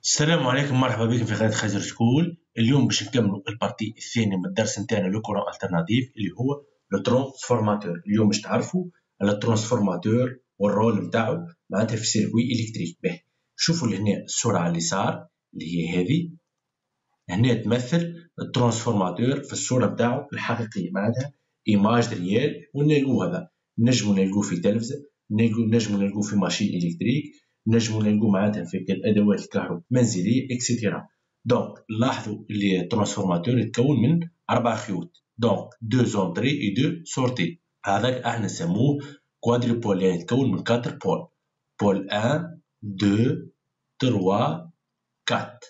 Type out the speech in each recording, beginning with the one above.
السلام عليكم، مرحبا بكم في قناة خازر سكول. اليوم باش نكملوا البارتي الثاني من الدرس نتاعنا لو كورون الترناتيف اللي هو لو ترانسفورماتور. اليوم باش تعرفوا على الترانسفورماتور والرول نتاعو معناتها في السيركوي الكتريك. به شوفوا لهنا الصورة على اليسار اللي هي هذه، هنا تمثل الترانسفورماتور في الصورة نتاعو الحقيقية، معناتها ايماج ريال، ونلقوه هذا نجمو نلقوه في تلفز، نجمو نلقوه في ماشين الكتريك، نجمو نلقوه معناتها في الادوات الكهرباء المنزليه اكسيتيرا. دونك لاحظوا اللي الترانسفورماتور يتكون من 4 خيوط، دونك 2 زونتري و 2 سورتي. هذاك احنا نسموه كوادريبول، يعني يتكون من 4 بول، بول 1 2 3 4.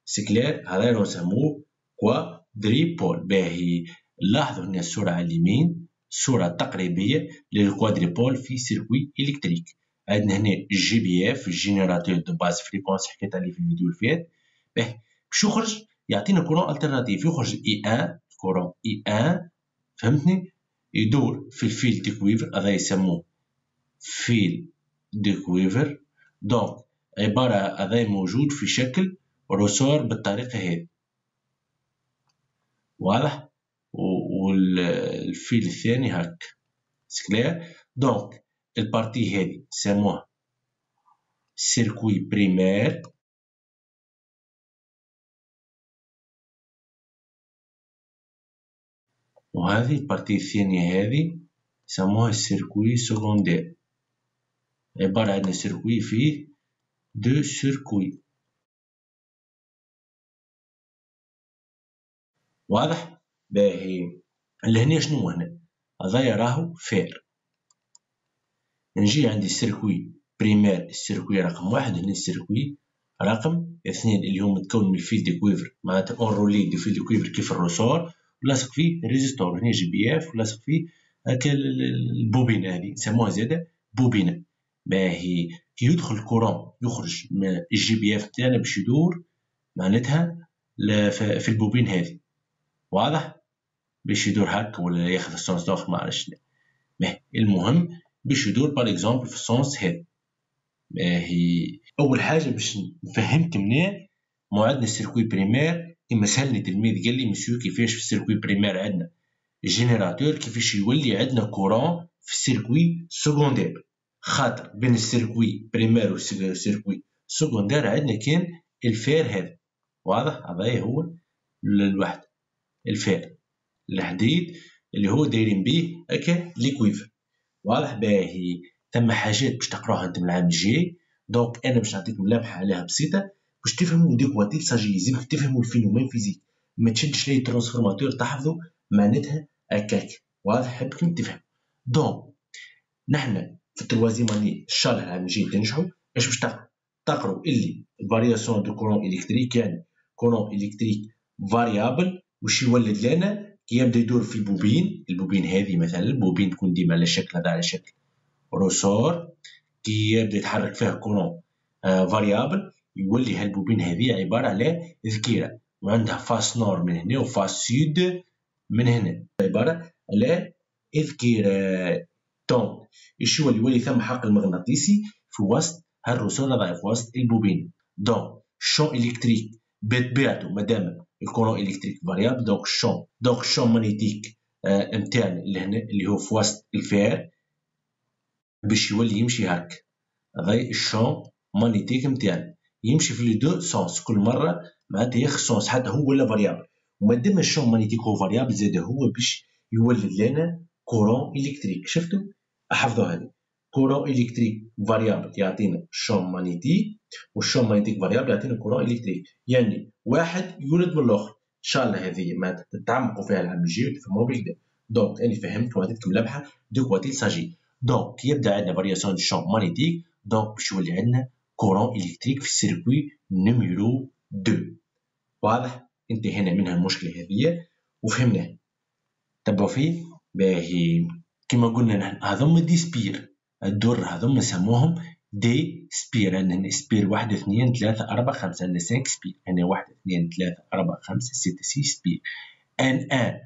سي كلير، هذا نسموه كوادريبول. باهي لاحظوا هنا الصوره على اليمين، صوره تقريبيه للكوادريبول في سيركوي الكتريك. عندنا هنا جي بي اف، جينيراتور دو باز فريكونس، حكيت عليه في الفيديو اللي فات. باهي باش يخرج يعطينا كورون الترناتيف، يخرج اي ان، كورون اي ان، فهمتني؟ يدور في الفيل دي كويفر، هذا يسموه فيل دي كويفر. دونك عباره هذا موجود في شكل رسور بالطريقه هذه، واضح؟ والفيل الثاني هاك، سكلير. دونك البارتي هذه سموها سيركوي بريمير، وهذه البارتي الثانية هذه سموها سيركوي سكوندير. عبارة عن سيركوي فيه دو سيركوي، واضح؟ باهي لهنا شنو هنا؟ هذايا راهو فير. نجي عندي السيركوي بريمير، السيركوي رقم 1، هنا السيركوي رقم 2 اللي هو متكون من الفيل دي كويفر، معناتها اونرولي دو فيل دي كويفر كيف الرسور، ولاصق فيه ريزيستور، هنا جي بي اف، ولاصق فيه هاكا البوبين، هذه نسموها زاده بوبينه. باهي كي يدخل الكورون يخرج من الجي بي اف تاعنا باش يدور معناتها في البوبين هذه، واضح؟ باش يدور هاك ولا ياخذ السونس داخل ما عرفتش. باهي المهم باش يدور باغ اكزومبل في السونس هذا. باهي أول حاجة باش نفهمك منين موعدنا السيركوي بريمير. كيما سألني تلميذ قال لي مسيو كيفاش في السيركوي بريمير عندنا جينيراتور، كيفاش يولي عندنا كورون في السيركوي سكوندير؟ خاطر بين السيركوي بريمير والسيركوي سكوندير عندنا كان الفير هذا، واضح؟ هذا هو الوحد الفير، الحديد اللي هو دايرين بيه هكا ليكويفر، واضح؟ باهي ثم حاجات باش تقراوها انتم العام الجاي، دونك انا باش نعطيكم لمحه عليها بسيطه باش تفهموا دي كواتيل ساجي، لازمك تفهموا الفينومين فيزيك، ما تشدش لي ترانسفورماتور تحفظوا معناتها هكاك، واضح؟ حبكم تفهم. دونك نحنا في التروازيام اني ان شاء الله العام الجاي تنجحوا باش تقروا اللي فارياسيون دو كورون الكتريك، يعني كورون الكتريك فاريابل واش يولد لنا كي يبدا يدور في البوبين. البوبين هذه مثلا البوبين تكون ديما على شكل هذا، على شكل روسور، كي يبدا يتحرك فيها كورون فاريابل يولي هالبوبين هذه عباره على ذكيره، وعندها فاس نور من هنا وفاس سود من هنا، عباره على ذكيره. دونك ايش يولي ثم حقل مغناطيسي في وسط هالروسور هذا، في وسط البوبين. دونك الشون الكتريك بطبيعته مادام الكورون الكتريك فاريابل، دونك الشون مانيتيك نتاعنا اللي هنا اللي هو في وسط الفير باش يولي يمشي هاك، هذا الشون مانيتيك نتاعنا يمشي في لي دو سونس، كل مره معناتها ياخذ سونس حتى هو ولا فاريابل، ومادام الشون مانيتيك هو فاريابل زاد هو باش يولد لنا كورون الكتريك. شفتوا؟ احفظوا هذه، كورون الكتريك فاريابل يعطينا شون مانيتيك، والشون مانيتيك فاريابل يعطينا كورون الكتريك، يعني واحد يولد من الاخر. ان شاء الله هذه ما تتعمقوا فيها العام الجاي وتفهموها بكدا. دونك انا فهمت وعطيتكم لمحه دو كواتيل ساجي. دونك يبدا عندنا فارياسيون دو شون مانيتيك، دونك باش يولي عندنا كورون الكتريك في السيركوي نيميرو 2، واضح؟ انتهينا منها المشكله هذه وفهمناها، تبعوا فيه. باهي كما قلنا نحن هذوما دي سبير، الدور هذوما نسموهم دي سبير. عندنا سبير 1 2 3 4 5، عندنا 5 سبير، هنا 1 2 3 4 5 6 6 سبير. ان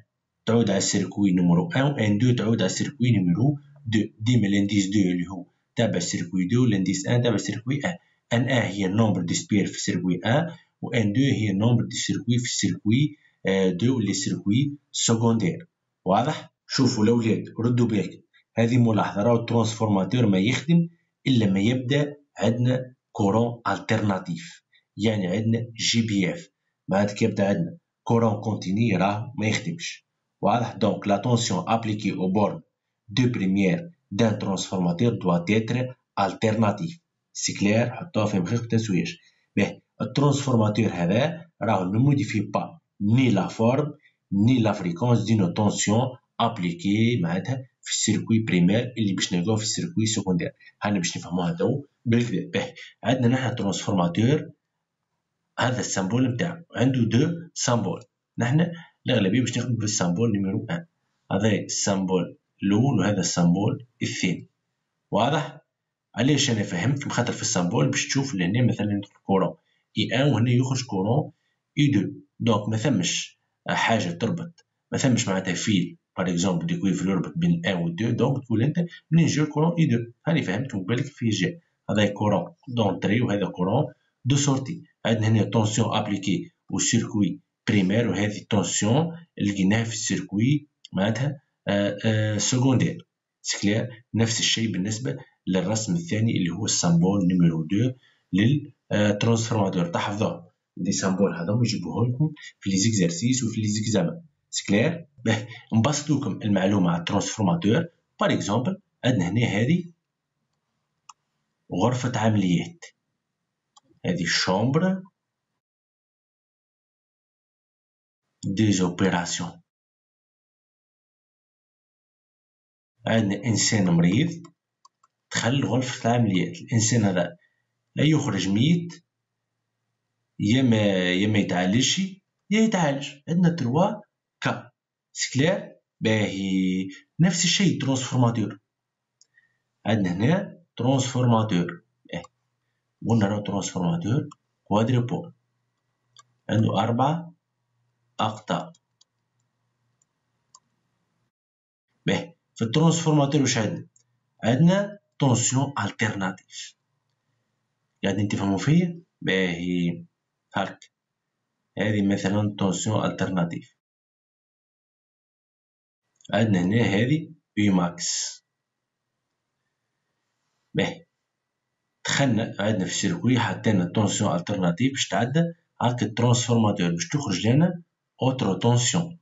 تعود على السيركوي نيميرو 1، وان 2 تعود على السيركوي نيميرو 2. ديما لانديس 2 اللي هو تابع السيركوي 2، لانديس 1 تابع السيركوي 1. ان ان هي النومبر دي سبير في السيركوي 1 و ان 2 هي النومبر دي سيركوي في السيركوي 2 واللي سيركوي سكوندير. واضح؟ شوفوا الاولاد ردوا بالك، هذه ملاحظه، راهو الترانسفورماتور ما يخدم الا ما يبدا عندنا كورون الترناتيف، يعني عندنا جي بي اف. بعد كي يبدا عندنا كورون كونتيني راه ما يخدمش. واضح؟ دونك لا تونسيون ابليكي او بورن دو بريمير دان ترانسفورماتور دوا تيتر الترناتيف. سي كلير؟ حطوها في مخيخ بتسويش. باهي الترانسفورماتور هذا راهو ne modifie pas ni la forme ni la fréquence d'une tension appliquée معناتها في السيركوي بريمير اللي باش نلقاوه في السيركوي سكوندير. هانا باش نفهموها تو بالكدا. باهي عندنا نحنا ترانسفورماتور، هذا السامبول نتاعو عنده دو سامبول، نحنا الأغلبية باش نخدمو بالسامبول نيميرو 1، هذا السامبول الأول وهذا السامبول الثاني. واضح؟ علاش انا فهمت؟ خاطر في السامبول باش تشوف لهنا مثلا يدخل كورون اي 1 وهنا يخرج كورون اي 2، دونك ما ثمش حاجه تربط، ما ثمش معناتها فيل باغ اكزومبل دي كويفر يربط بين 1 و 2، دونك تقول انت منين جا كورون اي 2. هاني فهمت بالك فيه جا هذا كورون دونتري وهذا كورون دو سورتي. عندنا هنا طونسيون ابليكي او سيركوي بريمير، وهذه الطونسيون اللي لقيناها في السيركوي معناتها سكوندير. سكلير؟ نفس الشيء بالنسبه للرسم الثاني اللي هو السامبول نيميرو 2 للترانسفورماتور. تحفظوه لي سامبول هذوما نجيبوه لكم في لي زيكزارسيس وفي لي زيكزامان. سكلير؟ باه نبسطو لكم المعلومه على الترانسفورماتور. باغ اكزومبل عندنا هنا هذه غرفه عمليات، هذه الشومبر دي زوبيراسيون. عندنا انسان مريض دخل غرفه العمليات، الانسان هذا لا يخرج ميت، يا ما يتعالجش يا يتعالج. عندنا 3 كا. سكلير؟ باهي نفس الشيء ترانسفورماتور، عندنا هنا ترانسفورماتور قلنا راه ترانسفورماتور كوادريبول عنده 4 أقطاب. باهي في الترانسفورماتور واش عندنا؟ عندنا طونسيون التيرناتيف، قاعدين تفهموا فيا؟ باهي هاك هذه مثلا طونسيون التيرناتيف. عندنا هنا هذه يو ماكس. باهي دخلنا عندنا في السيركوي حطينا طونسيون التيرناتيف باش تعدى هاك الترانسفورماتور باش تخرج لنا اوترو طونسيون.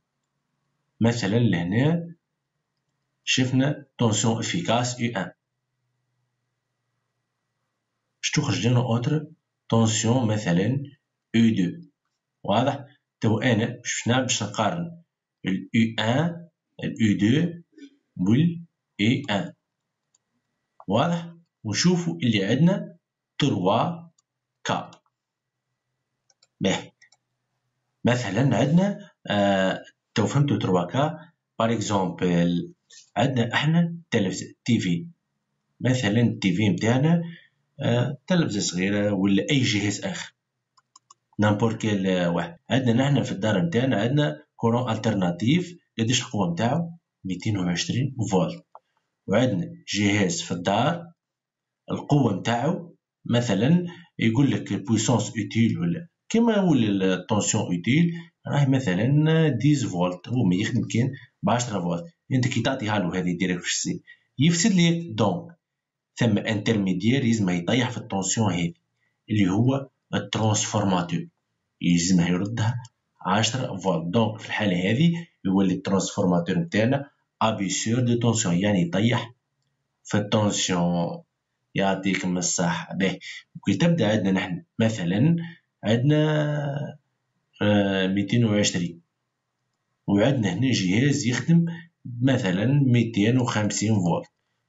مثلا لهنا شفنا طونسيون افيكاس يو 1 باش تخرج لنا اوتر طونسيون مثلا يو 2. واضح؟ تو انا باش نعمل باش نقارن اليو 1 اليو 2 وال اي 1. واضح؟ ونشوفوا اللي عندنا 3 كا. باهي مثلا عندنا تو فهمتوا 3 كا. باغ اكزومبل عندنا احنا تلفزة تيفي، مثلا التيفي نتاعنا تلفزة صغيرة ولا اي جهاز اخر نامبور كيل واحد. عندنا نحنا في الدار نتاعنا عندنا كورون الترناتيف، قداش القوة نتاعو؟ 220 فولت. وعندنا جهاز في الدار القوة نتاعو مثلا يقول لك بويسونس اوتيل ولا كيما ولا الطونسيون اوتيل راهي مثلا 10 فولت، هو ما يخدم كان ب 10 فولت. انت كي تعطيها له هذه ديريكت في السي يفسد ليك، دونك ثم انترميديير يلزم يطيح في الطونسيون هذه اللي هو الترانسفورماتور، يلزمها يردها 10 فولت. دونك في الحالة هذه يولي الترانسفورماتور نتاعنا ابيسور دو طونسيون، يعني يطيح في الطونسيون. يعطيكم الصحة. باهي كي تبدا عندنا نحن مثلا عندنا 220 وعندنا هنا جهاز يخدم مثلا 250 فولت،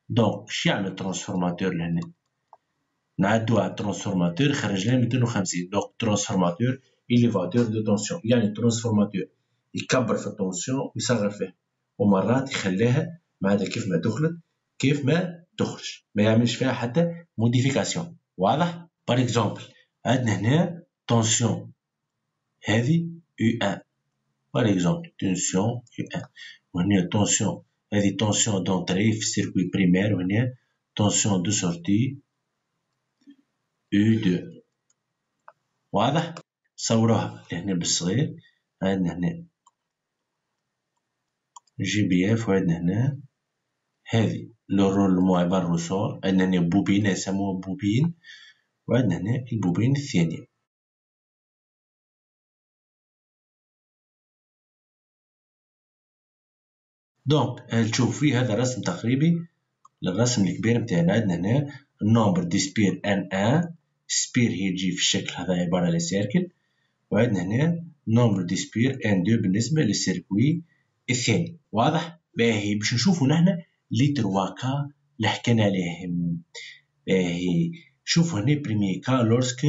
دونك اش يعمل الترانسفورماتور لهنا؟ نعدو على الترانسفورماتور خرج لنا 250، دونك الترانسفورماتور إليفاتور دو طونسيون، يعني الترانسفورماتور يكبر في الطونسيون ويصغر فيها، ومرات يخليها معناتها كيف ما دخلت كيف ما تخرج، ما يعملش فيها حتى موديفيكاسيون. واضح؟ باغ اكزومبل عندنا هنا طونسيون هذه يو 1 باغ اكزومبل طونسيون يو 1، وهنا طونسيون هذه طونسيون دونتري في السيركوي بريمير، وهنا طونسيون دو سورتي U2. واضح؟ صوروها لهنا بالصغير. عندنا هنا GBF وعندنا هنا هذه لو رولمون عبارة روسور. عندنا هنا بوبين يسموها بوبين، وعندنا هنا البوبين الثانية. دونك تشوف فيه هذا الرسم تقريبي للرسم الكبير متاعنا. عندنا هنا النومبر دي سبير N1، سبير هي تجي في الشكل هذا عبارة على سيركل، وعندنا هنا نومبر دي سبير N2 بالنسبة للسيركوي الثاني. واضح؟ باهي باش نشوفو نحنا لي 3 كا اللي حكينا عليهم. باهي شوفو هنا بريمي كا لورسك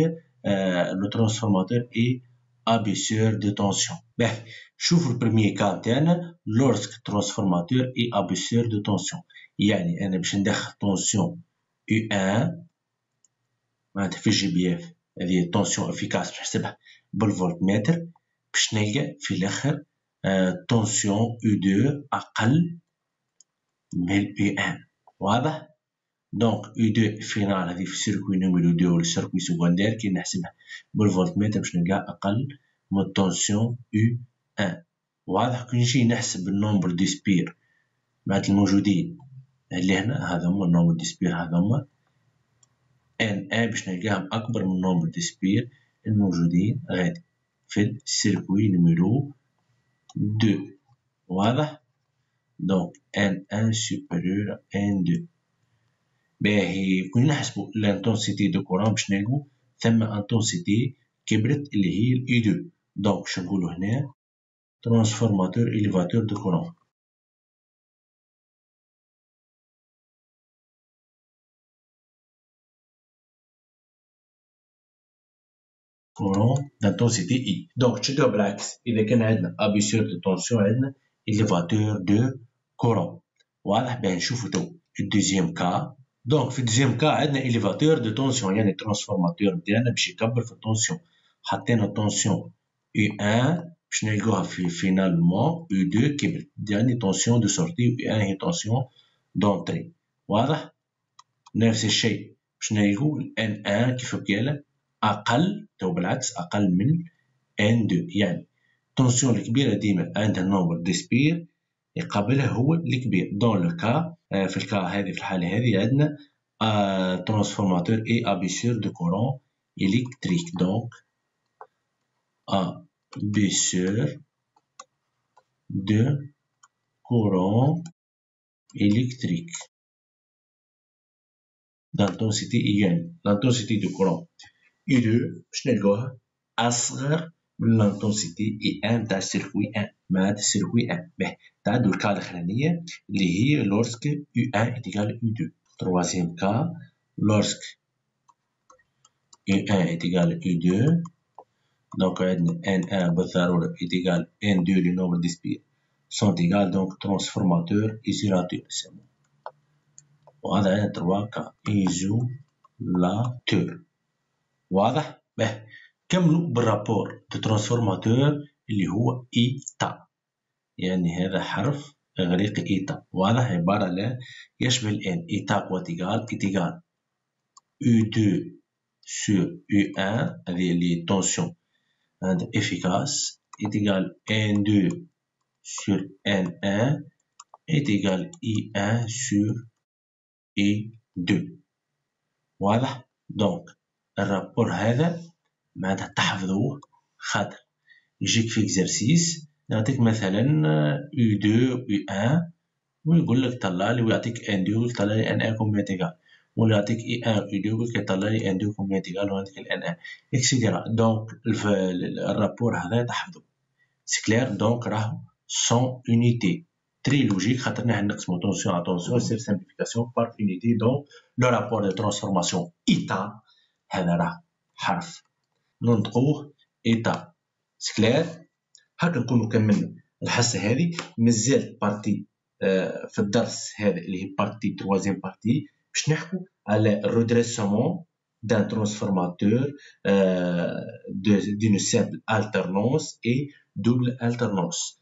لو ترانسفورماتور اي ابيسور دو تونسيون. باهي شوفو البريمي كا نتاعنا لورسك ترانسفورماتور اي ابيسور دو تونسيون، يعني انا باش ندخل طونسيون U1 معناتها في GBF، هذه طونسيون افيكاس باش نحسبها بالفولتمتر، باش نلقى في الاخر طونسيون U2 اقل من U1. واضح؟ دونك U2 فينال هذه في السيركوي نوميرو 2 ولا السيركوي سكوندير كي نحسبها بالفولتمتر باش نلقاها اقل من طونسيون U1. واضح؟ كي نجي نحسب النومبر دي سبير معناتها الموجودين اللي هنا، هذا هما النومبر دي سبير، هذا هما N1 باش نلقاهم أكبر من النومبر دي سبير الموجودين غادي في السيركوي نيميرو 2. واضح؟ دونك N1 supérieur à N2. باهي كي نحسبو الانتونسيتي دو كورون باش نلقو ثم انتونسيتي كبرت اللي هي ال E2. دونك باش نقولو هنا ترانسفورماتور إليفاتور دو كورون. كورون d'intensité I. دونك تشدوها بالعكس، إذا كان عندنا أبيسور دو تونسيون عندنا إليفاتور دو كورون. واضح؟ باهي نشوفو تو الدوزيام كا. دونك في الدوزيام كا عندنا إليفاتور دو تونسيون، يعني ترانسفورماتور نتاعنا باش يكبر في التونسيون. حطينا طونسيون U1 باش نلقوها في فينالمون U2 كبرت، يعني طونسيون دو سورتي U1 هي طونسيون دونتري. واضح؟ نفس الشيء باش نلقو N1 كيف كالا أقل، تو بالعكس أقل من N2، يعني التونسيون الكبيرة ديما عندها النومبر دي سبير يقابلها هو الكبير. دون لو كا في الكا هذه في الحالة هذه عندنا ترانسفورماتور اي ابيسور دو كورون إلكتريك. دونك ابيسور دو كورون إلكتريك d'intensité égale l'intensité du courant U2 باش نلقوها أصغر من l'intensité I1 تاع السيركوي 1 مع السيركوي 1. باهي تعدو الكا الأخرانية اللي هي lorsque U1 est égal à U2. Troisième cas, lorsque U1 est égal à U2. donc عندنا N1 بالضرورة est égal à N2 le nombre de spires sont égales, donc transformateur isolateur يسموه. وهذا عندنا 3 كا ايزولاتور. واضح؟ باهي كملوا بالرابور دو ترانسفورماتور اللي هو إيتا، يعني هذا حرف إغريقي إيتا. واضح؟ عبارة على يشبه الآن إيتا قوة إيغال إيتيغال U2 sur U1، هذه اللي طونسيون عند إفيكاس إيتيغال N2 sur N1 إيتيغال I1 sur I2. واضح؟ دونك الرابور هذا معناتها تحفظوه، خاطر يجيك في إكزرسيس يعطيك مثلا U2 U1 ويقول لك طلع لي، ويعطيك N2 يقول لك طلع لي N1 كومبيان تيغال، ولا يعطيك I1 U2 يقول لك طلع لي N2 كومبيان تيغال وعندك N1 إكسيتيرا. دونك الرابور هذا تحفظوه سي كلير. دونك راهو سون أونيتي تري لوجيك، خاطر نحن نقسمو طونسيون على طونسيون سير سامبليفيكاسيون بار أونيتي. دونك لو رابور دو ترانسفورماسيون إيتا هذا راه حرف ننطقوه إيتا. سي كلير. هاكا نكونو كملنا الحصة هذه. مازالت بارتي في الدرس هذا اللي هي بارتي تروازيام بارتي باش نحكو على الريدريسمون d'un transformateur d'une simple alternance et double alternance.